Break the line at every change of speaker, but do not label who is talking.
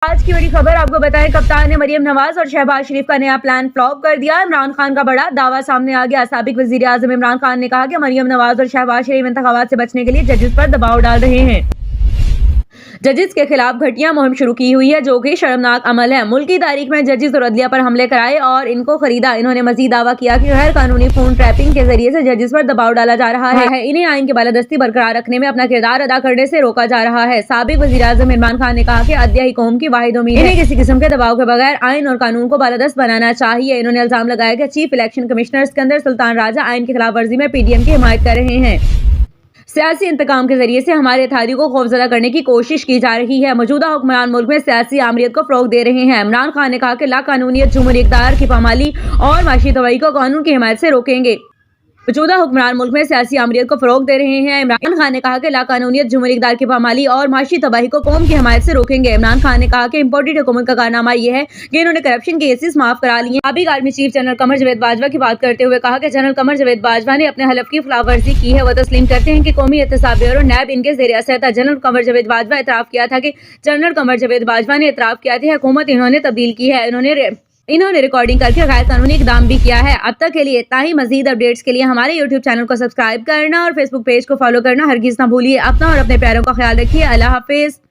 آج کی بڑی خبر آپ کو بتائیں، کپتان نے مریم نواز اور شہباز شریف کا نیا پلان فلاپ کر دیا۔ عمران خان کا بڑا دعویٰ سامنے آ گیا۔ سابق وزیر اعظم عمران خان نے کہا کہ مریم نواز اور شہباز شریف انتخابات سے بچنے کے لیے ججز پر دباؤ ڈال رہے ہیں۔ ججز کے خلاف گھٹیا مہم شروع کی ہوئی ہے، جو کہ شرمناک عمل ہے۔ ملک کی تاریخ میں ججز اور عدلیہ پر حملے کرائے اور ان کو خریدا۔ انہوں نے مزید دعویٰ کیا کہ غیر قانونی فون ٹریپنگ کے ذریعے سے ججز پر دباؤ ڈالا جا رہا ہے۔ انہیں آئین کی بالادستی برقرار رکھنے میں اپنا کردار ادا کرنے سے روکا جا رہا ہے۔ سابق وزیر اعظم عمران خان نے کہا کہ عدلیہ ہی قوم کی واحد امید ہے۔ انہیں کسی قسم کے دباؤ کے بغیر آئین اور قانون کو بالادست بنانا چاہیے۔ انہوں نے الزام لگایا کہ چیف الیکشن کمشنر اسکندر سلطان راجہ آئین کی خلاف ورزی میں پی ڈی ایم کی حمایت کر رہے ہیں۔ سیاسی انتقام کے ذریعے سے ہمارے اتحادیوں کو خوفزدہ کرنے کی کوشش کی جا رہی ہے۔ موجودہ حکمران ملک میں سیاسی آمریت کو فروغ دے رہے ہیں۔ عمران خان نے کہا کہ لا قانونیت جمہوری اقدار کی پامالی اور معاشی تباہی کو قانون کی حمایت سے روکیں گے۔ موجودہ حکمران ملک میں سیاسی آمریت کو فروغ دے رہے ہیں۔ عمران خان نے کہا کہ لا قانونیت جمہوری اقدار کی پامالی اور معاشی تباہی کو قوم کی حمایت سے روکیں گے۔ عمران خان نے کہا کہ امپورٹڈ حکومت کا کارنامہ یہ ہے کہ انہوں نے کرپشن کیسز معاف کرا لیے۔ سابق army chief general Qamar Javed Bajwa کی بات کرتے ہوئے کہا کہ جنرل قمر جاوید باجوہ نے اپنے حلف کی خلاف ورزی کی ہے۔ وہ تسلیم کرتے ہیں کہ قومی احتساب بیورو اور نیب ان کے زیر اثر تھا۔ جنرل قمر جاوید باجوہ اعتراف کیا تھا کہ حکومت انہوں نے تبدیل کی ہے۔ انہوں نے ریکارڈنگ کر کے غیر قانونی اقدام بھی کیا ہے۔ اب تک کے لیے اتنا ہی۔ مزید اپڈیٹس کے لیے ہمارے یوٹیوب چینل کو سبسکرائب کرنا اور فیس بک پیج کو فالو کرنا ہرگز نہ بھولیے۔ اپنا اور اپنے پیاروں کا خیال رکھیے۔ اللہ حافظ۔